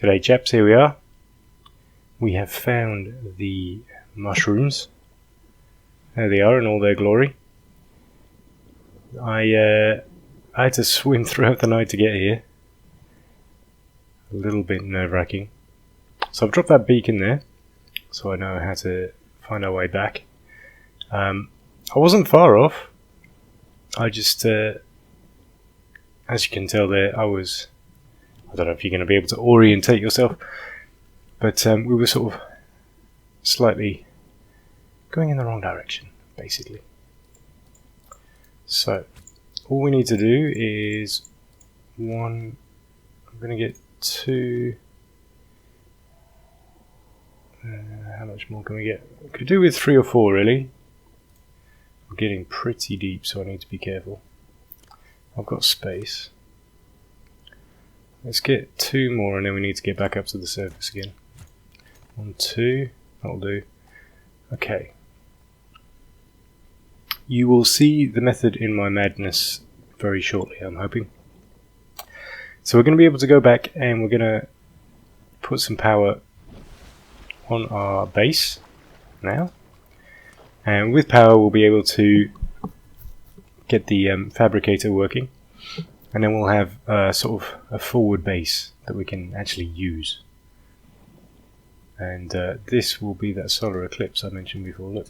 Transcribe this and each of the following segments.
G'day chaps, here we are. We have found the mushrooms. There they are in all their glory. I had to swim throughout the night to get here. A little bit nerve-wracking. So I've dropped that beacon there, so I know how to find our way back. I wasn't far off. I just, as you can tell there, I don't know if you're going to be able to orientate yourself, but we were sort of slightly going in the wrong direction, basically. So, all we need to do is I'm going to get 2. How much more can we get? Could do with 3 or 4, really. I'm getting pretty deep, so I need to be careful. I've got space. Let's get 2 more, and then we need to get back up to the surface again. 1, 2, that'll do. Okay. You will see the method in my madness very shortly, I'm hoping. So we're going to be able to go back, and we're going to put some power on our base now. And with power, we'll be able to get the fabricator working. And then we'll have sort of a forward base that we can actually use. And this will be that solar eclipse I mentioned before. Look.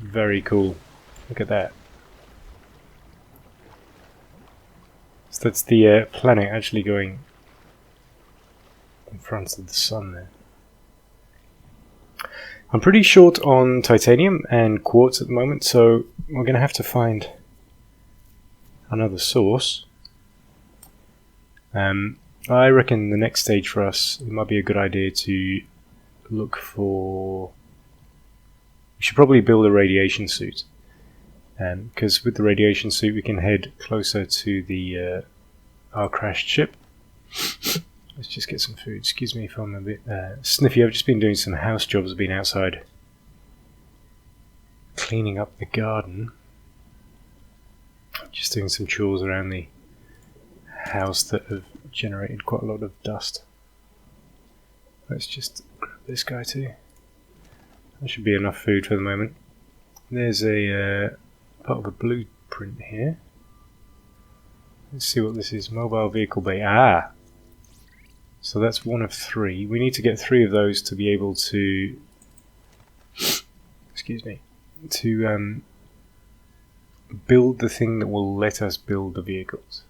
Very cool. Look at that. So that's the planet actually going in front of the sun there. I'm pretty short on titanium and quartz at the moment, so we're going to have to find another source. I reckon the next stage for us, it might be a good idea to look for... We should probably build a radiation suit, because with the radiation suit we can head closer to the our crashed ship. Let's just get some food. Excuse me if I'm a bit sniffy. I've just been doing some house jobs. I've been outside cleaning up the garden. Just doing some chores around the house that have generated quite a lot of dust. Let's just grab this guy too. That should be enough food for the moment. There's a part of a blueprint here. Let's see what this is. Mobile vehicle bay. Ah! So that's 1 of 3. We need to get 3 of those to be able to... Excuse me. To build the thing that will let us build the vehicles.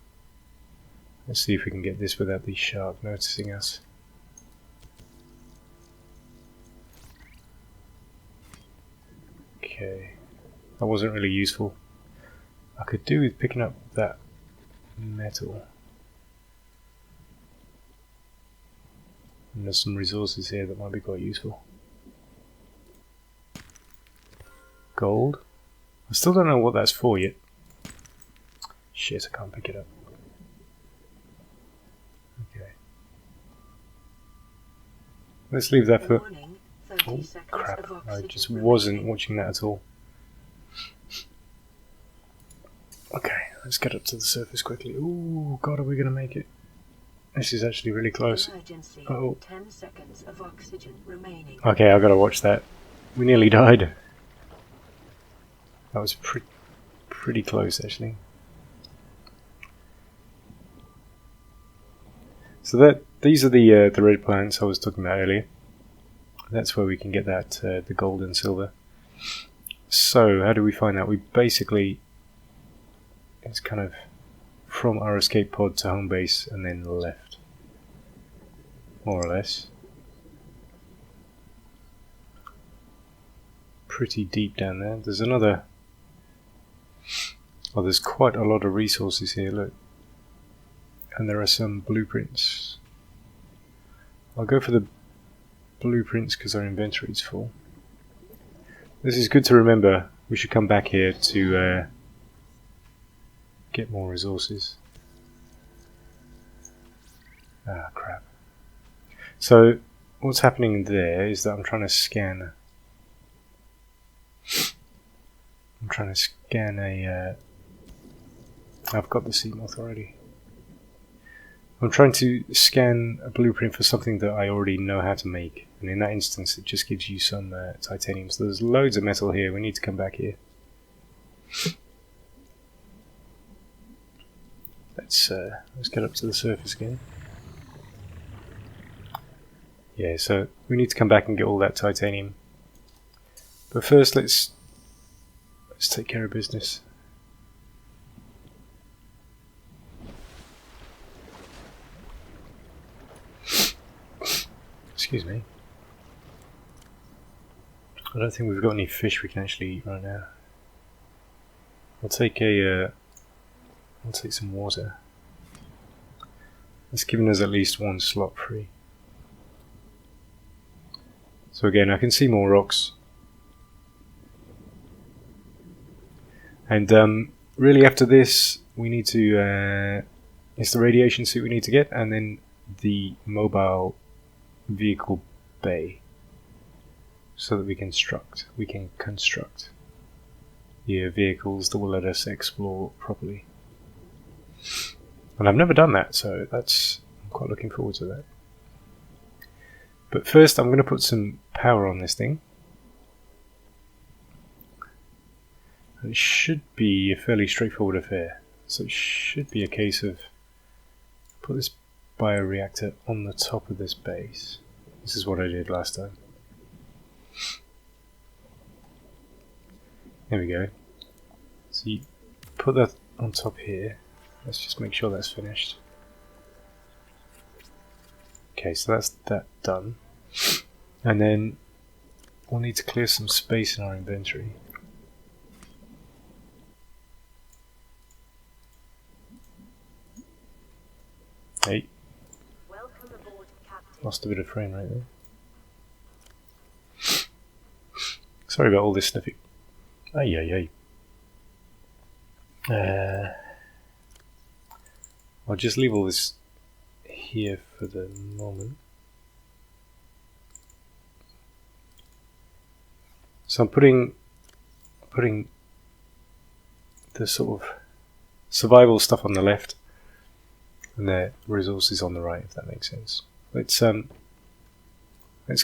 Let's see if we can get this without the shark noticing us. Okay, that wasn't really useful. I could do with picking up that metal. And there's some resources here that might be quite useful. Gold. I still don't know what that's for yet. Shit, I can't pick it up. Okay. Let's leave that for... Oh, crap. I just wasn't watching that at all. Okay, let's get up to the surface quickly. Ooh, God, are we going to make it? This is actually really close. Oh. 10 seconds of oxygen remaining. Okay, I've got to watch that. We nearly died. That was pretty close, actually. So these are the red plants I was talking about earlier. That's where we can get that the gold and silver. So how do we find that? We basically, it's kind of from our escape pod to home base and then left, more or less. Pretty deep down there. There's another. Oh, there's quite a lot of resources here, look. And there are some blueprints. I'll go for the blueprints because our inventory is full. This is good to remember. We should come back here to get more resources. Ah, crap. So, what's happening there is that I'm trying to scan... a... I've got the sea moth already. I'm trying to scan a blueprint for something that I already know how to make, and in that instance it just gives you some titanium. So there's loads of metal here. We need to come back here. Let's get up to the surface again. Yeah, so we need to come back and get all that titanium. But first let's take care of business. Excuse me. I don't think we've got any fish we can actually eat right now. I'll take some water. It's giving us at least one slot free. So again, I can see more rocks. And really after this, we need to... it's the radiation suit we need to get, and then the mobile vehicle bay. So that we can construct vehicles that will let us explore properly. And I've never done that, so I'm quite looking forward to that. But first I'm going to put some power on this thing. It should be a fairly straightforward affair. So it should be a case of put this bioreactor on the top of this base. This is what I did last time. There we go. So you put that on top here. Let's just make sure that's finished. Okay, so that's that done. And then we'll need to clear some space in our inventory. Hey. Welcome aboard, Captain. Lost a bit of frame right there. Sorry about all this sniffing. Ay. I'll just leave all this here for the moment. So I'm putting the sort of survival stuff on the left and the resources on the right, if that makes sense. Let's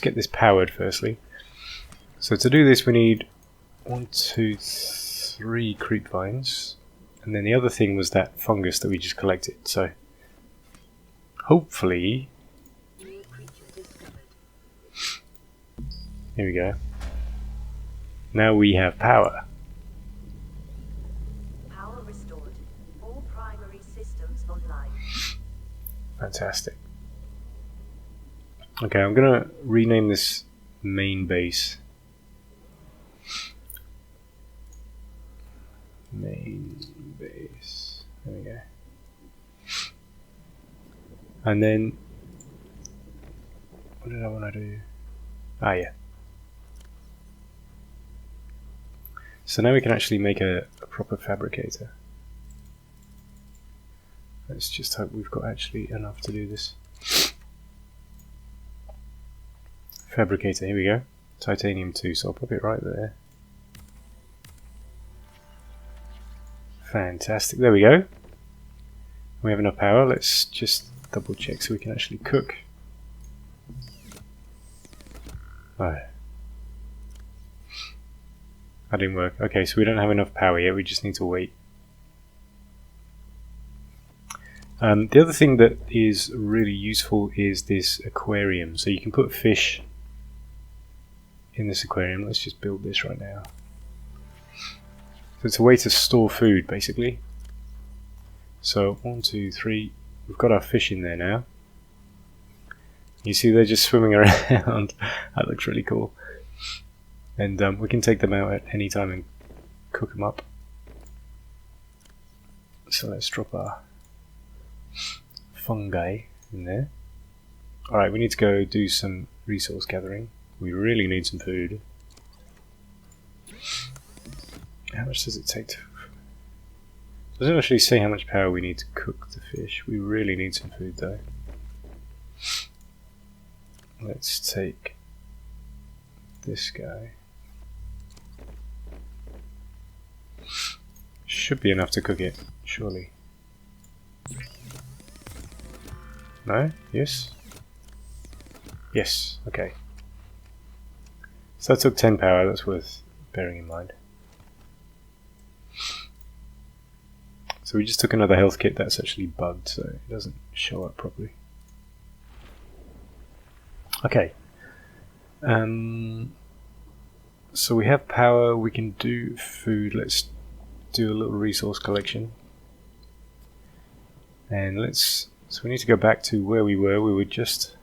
get this powered firstly. So to do this we need 1, 2, 3 creep vines, and then the other thing was that fungus that we just collected. So hopefully, New creature discovered. here we go. Now we have power. Power restored. All primary systems online. Fantastic. Okay, I'm gonna rename this main base. Main base. There we go. And then, what did I want to do? Ah, yeah. So now we can actually make a proper fabricator. Let's just hope we've got actually enough to do this. Fabricator, here we go. Titanium 2, so I'll pop it right there. Fantastic, there we go. We have enough power. Let's just double check so we can actually cook. Oh. That didn't work. Okay, so we don't have enough power yet, we just need to wait. The other thing that is really useful is this aquarium. So you can put fish in this aquarium. Let's just build this right now. So it's a way to store food, basically. So 1, 2, 3. We've got our fish in there now. You see they're just swimming around. That looks really cool. And we can take them out at any time and cook them up. So let's drop our fungi in there. Alright, we need to go do some resource gathering. We really need some food. How much does it take to... It doesn't actually say how much power we need to cook the fish. We really need some food though. Let's take this guy. Should be enough to cook it, surely. No? Yes? Yes, okay. So that took 10 power, that's worth bearing in mind. So we just took another health kit that's actually bugged, so it doesn't show up properly. Okay. So we have power, we can do food, let's do a little resource collection. And so we need to go back to where we were just...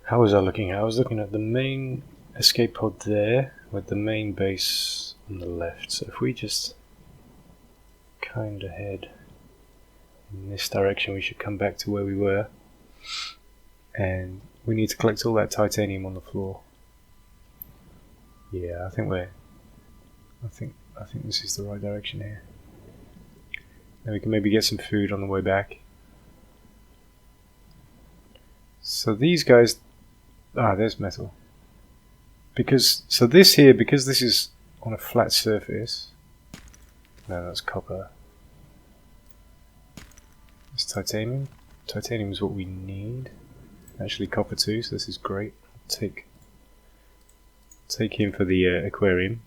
How was I looking at? I was looking at the main escape pod there, with the main base on the left. So if we just kind of head in this direction, we should come back to where we were. And we need to collect all that titanium on the floor. Yeah, I think this is the right direction here. Then we can maybe get some food on the way back. So these guys, there's metal. Because this is on a flat surface. No, that's copper. It's titanium. Titanium is what we need. Actually, copper too. So this is great. Take him for the aquarium.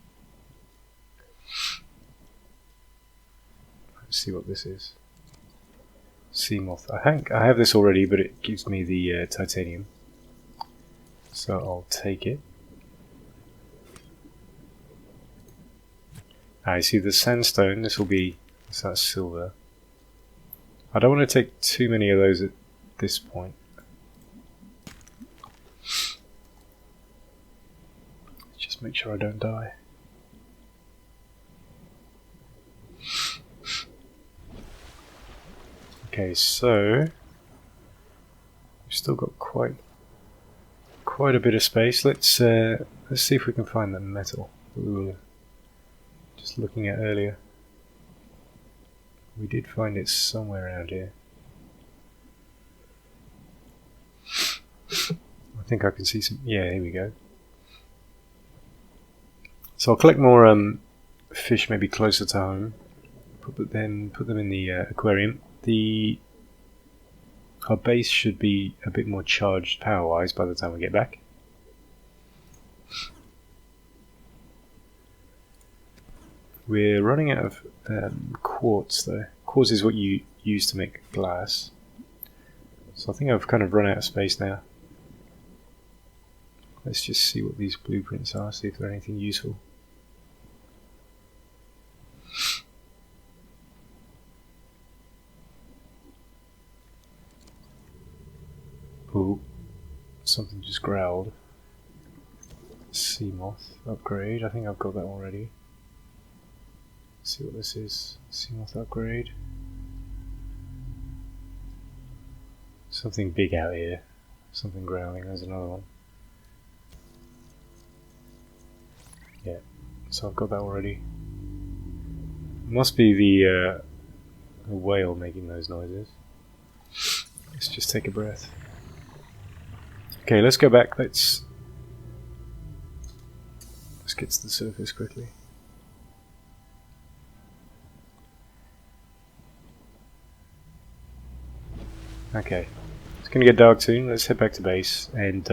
Let's see what this is. Sea moth. I think I have this already, but it gives me the titanium. So I'll take it. I see the sandstone. This will be. So that's silver. I don't want to take too many of those at this point. Just make sure I don't die. Okay, so we've still got quite a bit of space. Let's see if we can find the metal that we were just looking at earlier. We did find it somewhere around here. I think I can see some. Yeah, here we go. So I'll collect more fish, maybe closer to home. Put them in the aquarium. Our base should be a bit more charged power-wise by the time we get back. We're running out of quartz though. Quartz is what you use to make glass. So I think I've kind of run out of space now. Let's just see what these blueprints are, see if they're anything useful. Ooh, something just growled. Sea moth upgrade, I think I've got that already. Let's see what this is. Sea moth upgrade. Something big out here. Something growling, there's another one. Yeah, so I've got that already. Must be the whale making those noises. Let's just take a breath. Okay, let's go back. Let's get to the surface quickly. Okay, it's going to get dark soon. Let's head back to base and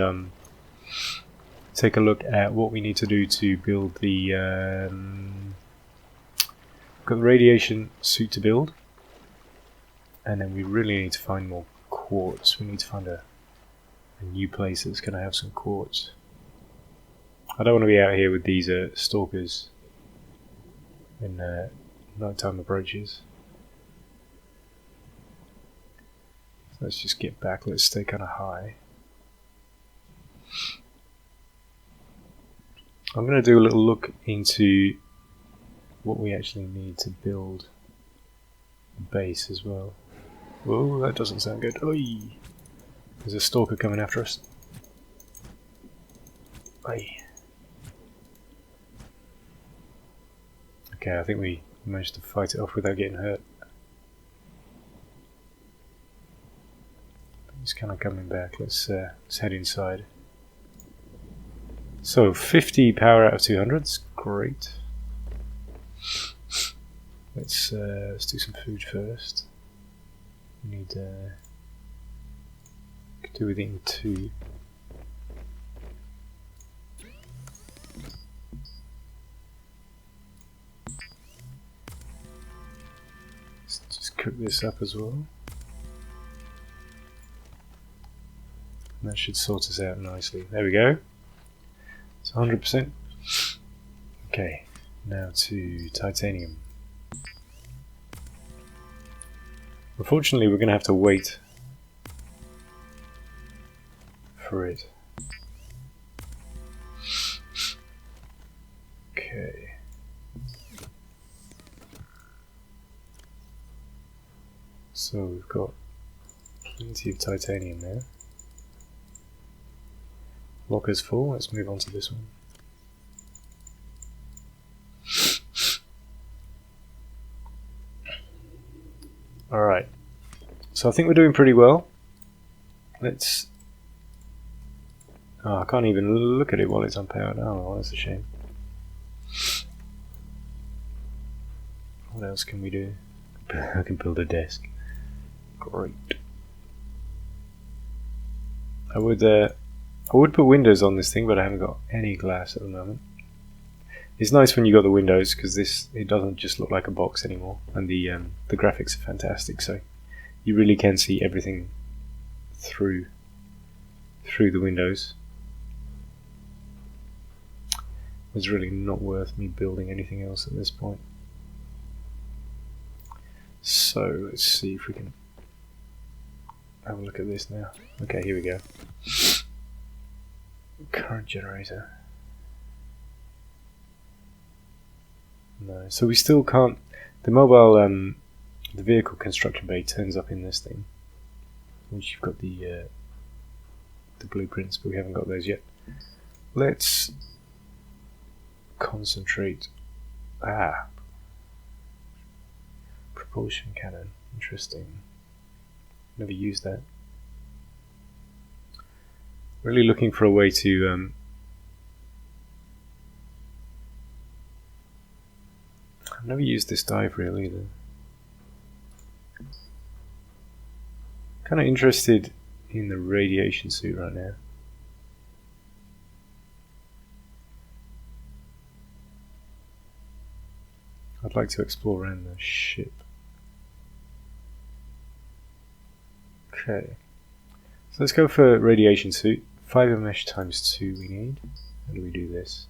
take a look at what we need to do to build the got the radiation suit to build, and then we really need to find more quartz. We need to find a new place that's going to have some quartz. I don't want to be out here with these stalkers when nighttime approaches. So let's just get back. Let's stay kind of high. I'm going to do a little look into what we actually need to build a base as well. Whoa, that doesn't sound good. Oi! There's a stalker coming after us. Oi. Okay, I think we managed to fight it off without getting hurt. He's kind of coming back. Let's head inside. So 50 power out of 200. That's great. Let's do some food first. We need could do with eating 2. Let's just cook this up as well. And that should sort us out nicely. There we go. It's 100%. Okay, now to titanium. Unfortunately, we're going to have to wait for it. Okay. So we've got plenty of titanium there. Locker's full, let's move on to this one. Alright, so I think we're doing pretty well. Let's... Oh, I can't even look at it while it's unpowered. Oh, well, that's a shame. What else can we do? I can build a desk. Great. I would put windows on this thing, but I haven't got any glass at the moment. It's nice when you got the windows because it doesn't just look like a box anymore, and the graphics are fantastic. So you really can see everything through the windows. It's really not worth me building anything else at this point. So let's see if we can have a look at this now. Okay, here we go. Current generator. No, so we still can't. The mobile, the vehicle construction bay turns up in this thing, which you've got the blueprints, but we haven't got those yet. Let's concentrate. Propulsion cannon. Interesting. Never used that. Really looking for a way to I've never used this dive reel either. Kind of interested in the radiation suit right now. I'd like to explore around the ship. Okay, so let's go for radiation suit. Fiber mesh times 2 we need. How do we do this?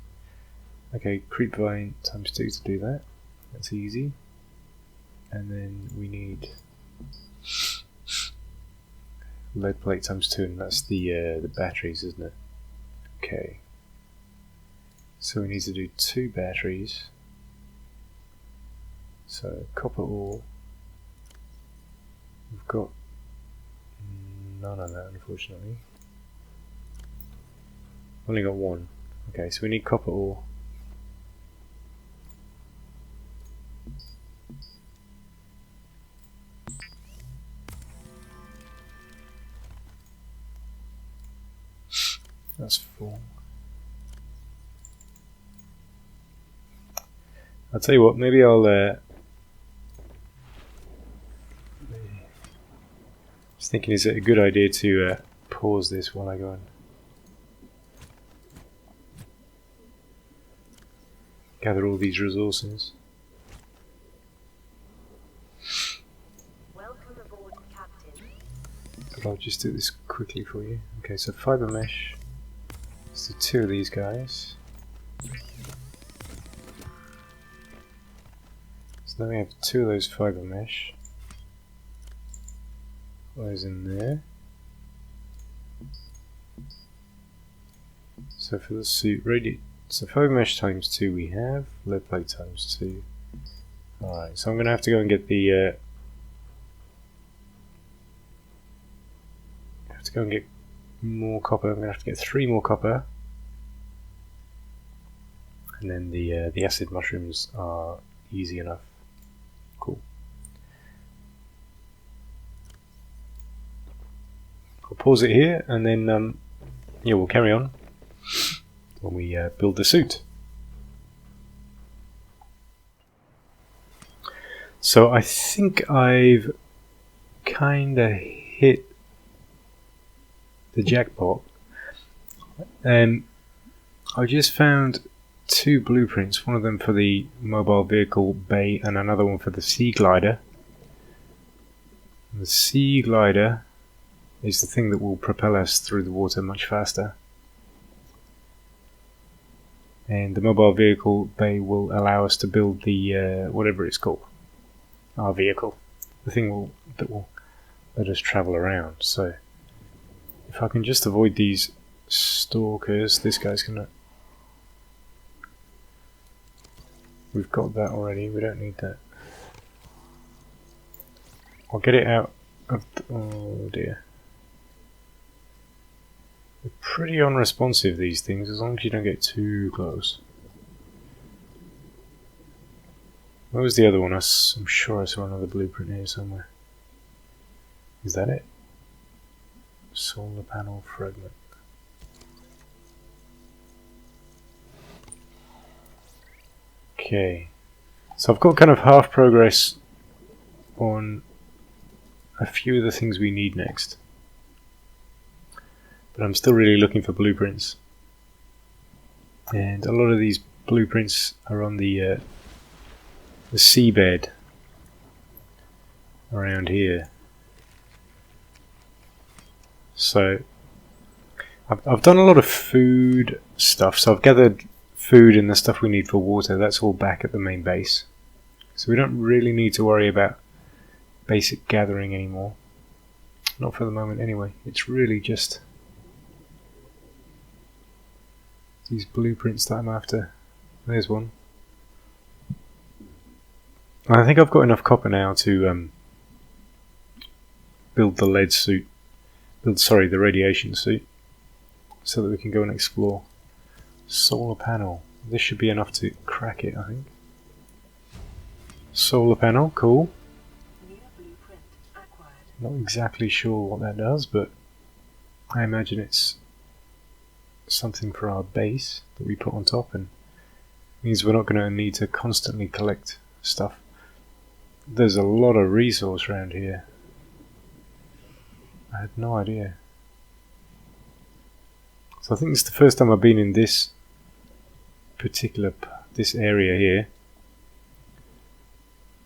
Okay, creep vine times 2 to do that. That's easy. And then we need lead plate times 2, and that's the batteries, isn't it? Okay. So we need to do 2 batteries. So copper ore. We've got none of that, unfortunately. Only got 1. Okay, so we need copper ore. That's 4. I'll tell you what, maybe I'll I was thinking, is it a good idea to pause this while I go and gather all these resources? Welcome aboard, Captain. But I'll just do this quickly for you. Okay, so fiber mesh. Let's do 2 of these guys. So now we have 2 of those fiber mesh. Put those in there. So for the suit, so fiber mesh times 2 we have, lead plate times 2. Alright, so I'm going to have to go and get the more copper. I'm going to have to get 3 more copper, and then the acid mushrooms are easy enough. Cool. I'll pause it here, and then yeah, we'll carry on when we build the suit. So I think I've kinda hit the jackpot. I just found 2 blueprints, one of them for the mobile vehicle bay and another one for the sea glider. The sea glider is the thing that will propel us through the water much faster. And the mobile vehicle bay will allow us to build the, whatever it's called, our vehicle. The thing that will let us travel around. So, if I can just avoid these stalkers, this guy's gonna... We've got that already, we don't need that. I'll get it out of the... Oh dear. They're pretty unresponsive, these things, as long as you don't get too close. Where was the other one? I'm sure I saw another blueprint here somewhere. Is that it? Solar panel fragment. Okay. So I've got kind of half progress on a few of the things we need next. But I'm still really looking for blueprints. And a lot of these blueprints are on the seabed around here. So I've done a lot of food stuff, so I've gathered food and the stuff we need for water. That's all back at the main base, so we don't really need to worry about basic gathering anymore, not for the moment anyway. It's really just these blueprints that I'm after. There's one. I think I've got enough copper now to build the lead suit. The radiation suit, so that we can go and explore. Solar panel. This should be enough to crack it, I think. Solar panel, cool. Not exactly sure what that does, but I imagine it's something for our base that we put on top, and means we're not going to need to constantly collect stuff. There's a lot of resource around here. I had no idea. So I think it's the first time I've been in this this area here.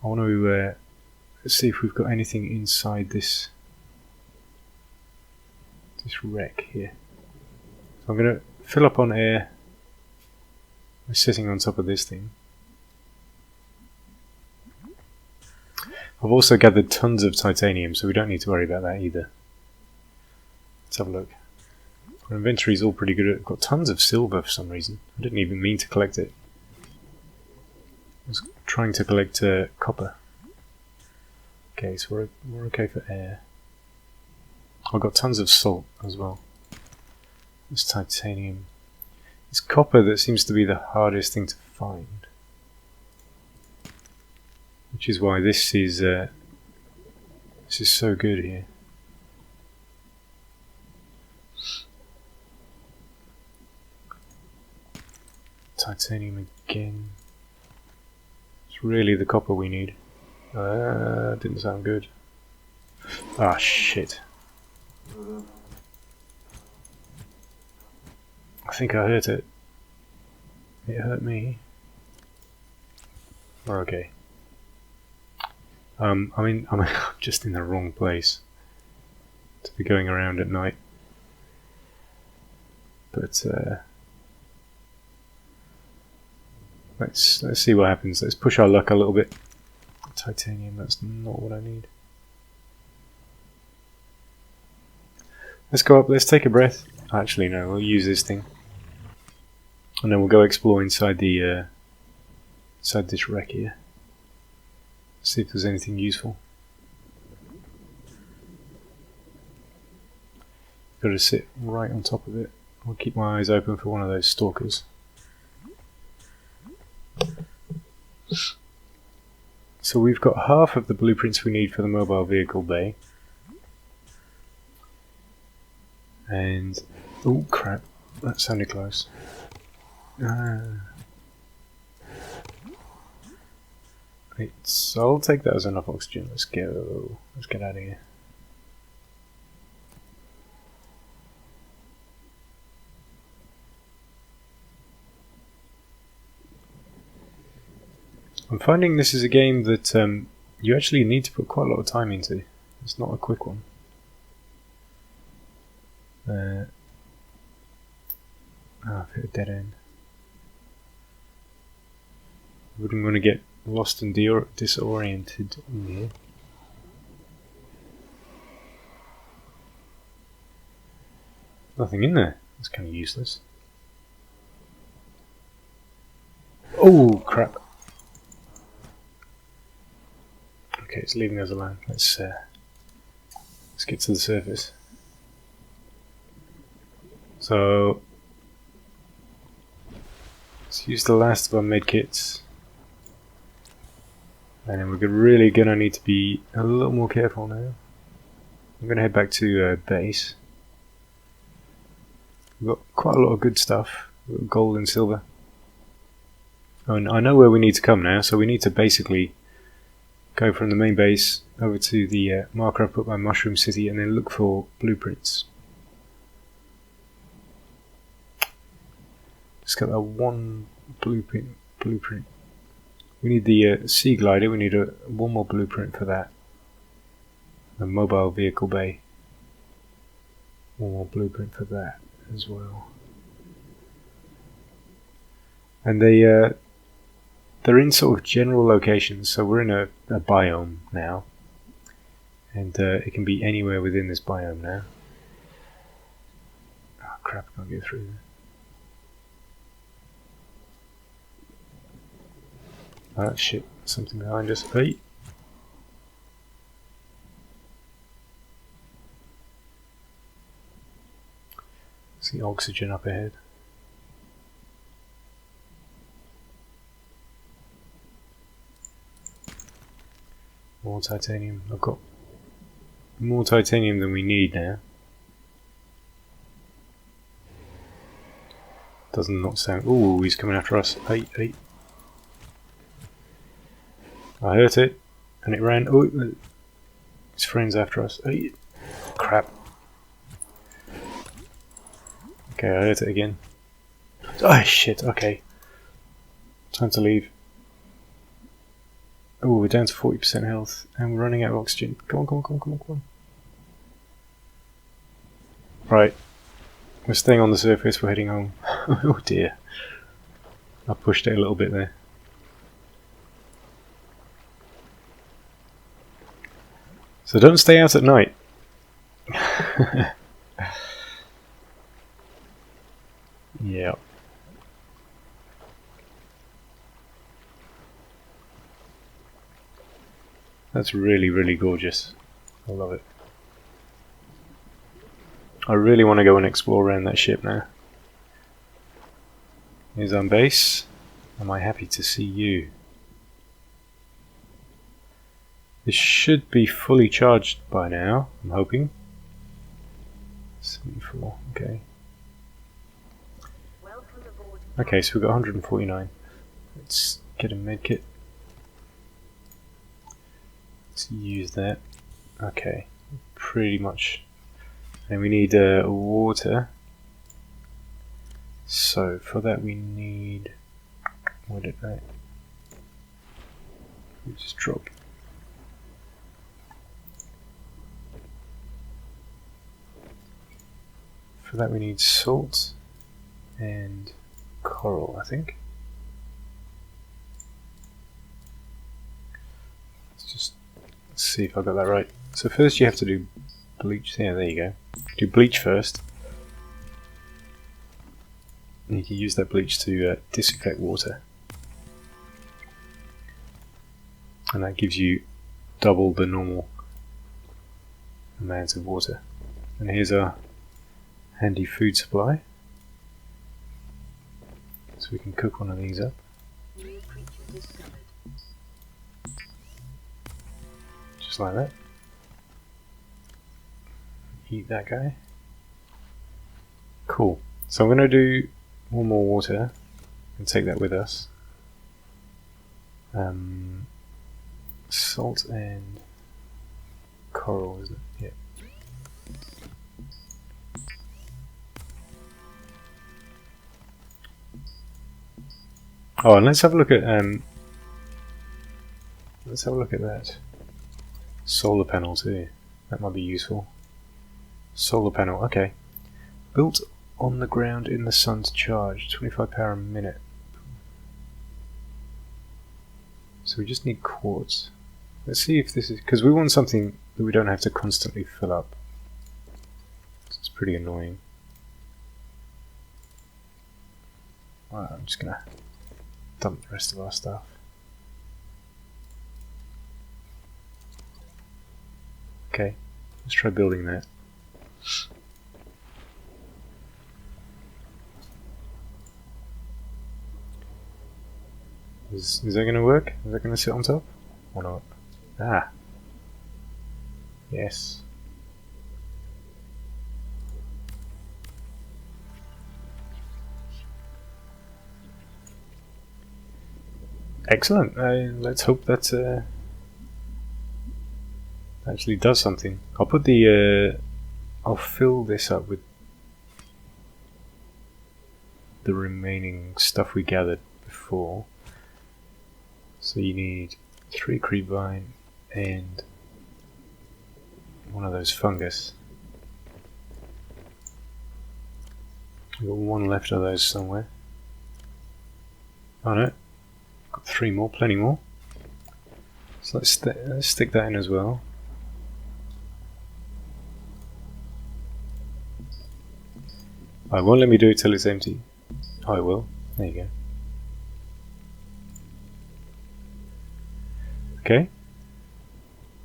I want to see if we've got anything inside this wreck here. So I'm going to fill up on air. I'm sitting on top of this thing. I've also gathered tons of titanium, so we don't need to worry about that either. Let's have a look. Our inventory is all pretty good. I've got tons of silver for some reason. I didn't even mean to collect it. I was trying to collect copper. Okay, so we're okay for air. I've got tons of salt as well. It's titanium. It's copper that seems to be the hardest thing to find. Which is why this is so good here. Titanium again. It's really the copper we need. Didn't sound good. Ah, shit. I think I hurt it. It hurt me. We're okay. I'm just in the wrong place to be going around at night. But let's see what happens. Let's push our luck a little bit. Titanium, that's not what I need. Let's go up, let's take a breath. Actually no, we'll use this thing. And then we'll go explore inside the inside this wreck here. See if there's anything useful. Got to sit right on top of it. I'll keep my eyes open for one of those stalkers. So we've got half of the blueprints we need for the mobile vehicle bay. And... oh crap, that sounded close. I'll take that as enough oxygen. Let's go. Let's get out of here. I'm finding this is a game that you actually need to put quite a lot of time into. It's not a quick one. I've hit a dead end. Wouldn't want to get lost and disoriented in here. Nothing in there. That's kind of useless. Oh crap! Okay, it's leaving us alone. Let's get to the surface. So let's use the last of our medkits, and then we're really gonna need to be a little more careful now. I'm gonna head back to base. We've got quite a lot of good stuff. We've got gold and silver. Oh, and I know where we need to come now, so we need to basically go from the main base over to the marker I've put by Mushroom City and then look for blueprints. Just got that one blueprint. We need the sea glider, we need one more blueprint for that. The mobile vehicle bay. One more blueprint for that as well. And they're in sort of general locations, so we're in a biome now, and it can be anywhere within this biome now. Oh crap, I can't get through there. Oh shit, something behind us. Hey! See oxygen up ahead. More titanium. I've got more titanium than we need now. Doesn't not sound. Ooh, he's coming after us. Hey. I hurt it, and it ran. Oh, his friend's after us. Hey, crap. Okay, I hurt it again. Oh shit. Okay, time to leave. Oh, we're down to 40% health, and we're running out of oxygen. Come on. Right. We're staying on the surface, we're heading home. Oh dear. I pushed it a little bit there. So don't stay out at night. Yeah. That's really, really gorgeous. I love it. I really want to go and explore around that ship now. Here's on base. Am I happy to see you? This should be fully charged by now, I'm hoping. 74, okay. Okay, so we've got 149. Let's get a medkit. Let's use that. Okay, pretty much. And we need water. So for that we need. What did that? We just drop. For that we need salt and coral, I think. Let's see if I got that right. So first you have to do bleach. Yeah, there you go. Do bleach first. And you can use that bleach to disinfect water. And that gives you double the normal amount of water. And here's our handy food supply. So we can cook one of these up. Just like that. Eat that guy. Cool. So I'm going to do one more water and take that with us. Salt and coral, isn't it? Yeah. Oh, and let's have a look at let's have a look at that. Solar panel too. That might be useful. Solar panel, okay. Built on the ground in the sun's charge, 25 power a minute. So we just need quartz. Let's see if this is, because we want something that we don't have to constantly fill up. It's pretty annoying. Well, I'm just gonna dump the rest of our stuff. Okay, let's try building that. Is that going to work? Is that going to sit on top? Or not? Ah. Yes. Excellent. Let's hope that actually does something. I'll put the I'll fill this up with the remaining stuff we gathered before. So you need 3 creepvine and one of those fungus. We've got 1 left of those somewhere. Oh no, got 3 more, plenty more. So let's stick that in as well. I won't let me do it till it's empty. Oh, I will. There you go. Okay.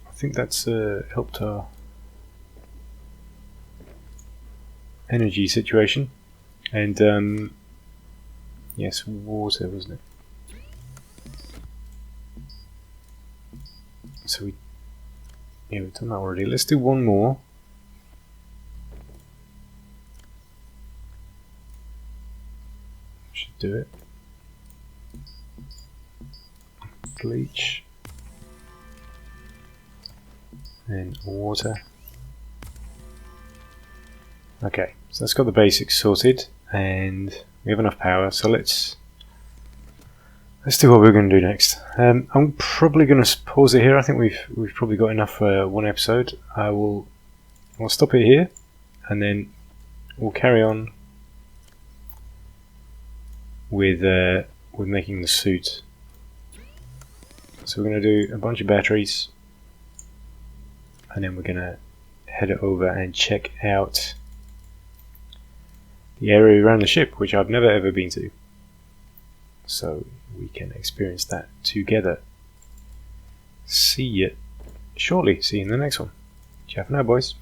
I think that's helped our energy situation. And yes, water, wasn't it? So we've done that already. Let's do 1 more. Should do it. Bleach. And water. Okay, so that's got the basics sorted, and we have enough power. So let's do what we're going to do next. I'm probably going to pause it here. I think we've probably got enough for 1 episode. I'll stop it here, and then we'll carry on with making the suit. So we're going to do a bunch of batteries. And then we're going to head over and check out the area around the ship, which I've never ever been to. So we can experience that together. See you shortly. See you in the next one. Ciao for now, boys.